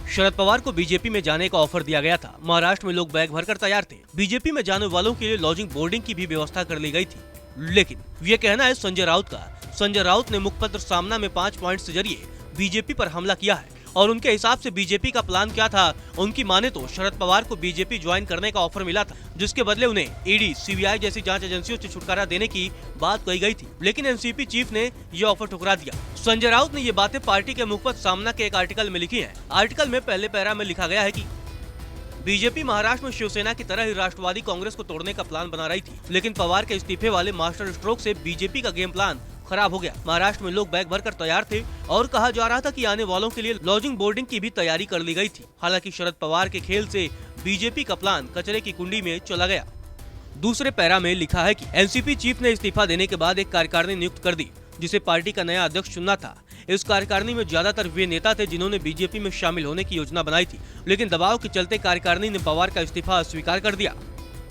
शरद पवार को बीजेपी में जाने का ऑफर दिया गया था। महाराष्ट्र में लोग बैग भरकर तैयार थे। बीजेपी में जाने वालों के लिए लॉजिंग बोर्डिंग की भी व्यवस्था कर ली गई थी। लेकिन ये कहना है संजय राउत का। संजय राउत ने मुखपत्र सामना में 5 पॉइंट के जरिए बीजेपी पर हमला किया है और उनके हिसाब से बीजेपी का प्लान क्या था। उनकी माने तो शरद पवार को बीजेपी ज्वाइन करने का ऑफर मिला था, जिसके बदले उन्हें ईडी, सीबीआई जैसी जांच एजेंसियों से छुटकारा देने की बात कही गई थी। लेकिन एनसीपी चीफ ने ये ऑफर ठुकरा दिया। संजय राउत ने ये बातें पार्टी के मुखपत्र सामना के एक आर्टिकल में लिखी है। आर्टिकल में पहले पैरा में लिखा गया है कि बीजेपी महाराष्ट्र में शिवसेना की तरह ही राष्ट्रवादी कांग्रेस को तोड़ने का प्लान बना रही थी, लेकिन पवार के इस्तीफे वाले मास्टर स्ट्रोक से बीजेपी का गेम प्लान खराब हो गया। महाराष्ट्र में लोग बैग भरकर तैयार थे और कहा जा रहा था कि आने वालों के लिए लॉजिंग बोर्डिंग की भी तैयारी कर ली गई थी। हालांकि शरद पवार के खेल से बीजेपी का प्लान कचरे की कुंडी में चला गया। दूसरे पैरा में लिखा है कि एनसीपी चीफ ने इस्तीफा देने के बाद एक कार्यकारिणी नियुक्त कर दी, जिसे पार्टी का नया अध्यक्ष चुनना था। इस कार्यकारिणी में ज्यादातर वे नेता थे जिन्होंने बीजेपी में शामिल होने की योजना बनाई थी, लेकिन दबाव के चलते कार्यकारिणी ने पवार का इस्तीफा अस्वीकार कर दिया।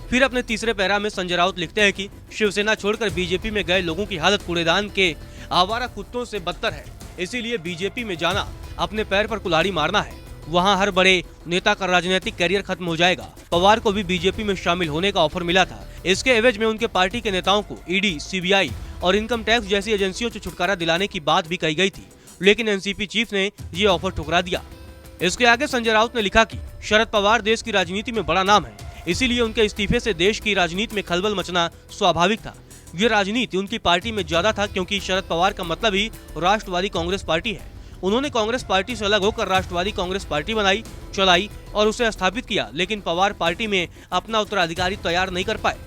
फिर अपने तीसरे पैरा में संजय राउत लिखते हैं कि शिवसेना छोड़कर बीजेपी में गए लोगों की हालत कूड़ेदान के आवारा कुत्तों से बदतर है, इसीलिए बीजेपी में जाना अपने पैर पर कुल्हाड़ी मारना है। वहां हर बड़े नेता का राजनीतिक करियर खत्म हो जाएगा। पवार को भी बीजेपी में शामिल होने का ऑफर मिला था। इसके एवज में उनके पार्टी के नेताओं को ईडी, सीबीआई और इनकम टैक्स जैसी एजेंसियों से छुटकारा दिलाने की बात भी कही गई थी, लेकिन एनसीपी चीफ ने ये ऑफर ठुकरा दिया। इसके आगे संजय राउत ने लिखा कि शरद पवार देश की राजनीति में बड़ा नाम है, इसीलिए उनके इस्तीफे से देश की राजनीति में खलबल मचना स्वाभाविक था। ये राजनीति उनकी पार्टी में ज्यादा था, क्योंकि शरद पवार का मतलब ही राष्ट्रवादी कांग्रेस पार्टी है। उन्होंने कांग्रेस पार्टी से अलग होकर राष्ट्रवादी कांग्रेस पार्टी बनाई, चलाई और उसे स्थापित किया, लेकिन पवार पार्टी में अपना उत्तराधिकारी तैयार नहीं कर पाए।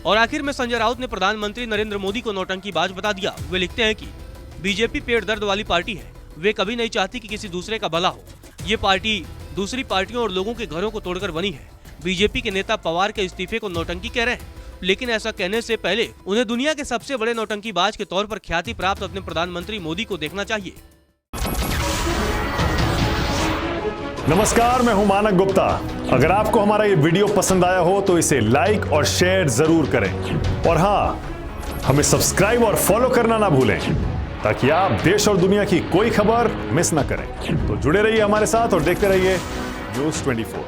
और आखिर में संजय राउत ने प्रधानमंत्री नरेंद्र मोदी को नौटंकीबाज बता दिया। वे लिखते हैं कि बीजेपी पेट दर्द वाली पार्टी है। वे कभी नहीं चाहती कि किसी दूसरे का भला हो। ये पार्टी दूसरी पार्टियों और लोगों के घरों को तोड़कर बनी है। बीजेपी के नेता पवार के इस्तीफे को नौटंकी कह रहे हैं, लेकिन ऐसा कहने से पहले उन्हें दुनिया के सबसे बड़े नौटंकीबाज के तौर पर ख्याति प्राप्त अपने प्रधानमंत्री मोदी को देखना चाहिए। नमस्कार, मैं हूं मानक गुप्ता। अगर आपको हमारा ये वीडियो पसंद आया हो तो इसे लाइक और शेयर जरूर करें, और हाँ, हमें सब्सक्राइब और फॉलो करना ना भूलें, ताकि आप देश और दुनिया की कोई खबर मिस ना करें। तो जुड़े रहिए हमारे साथ और देखते रहिए न्यूज़ 24।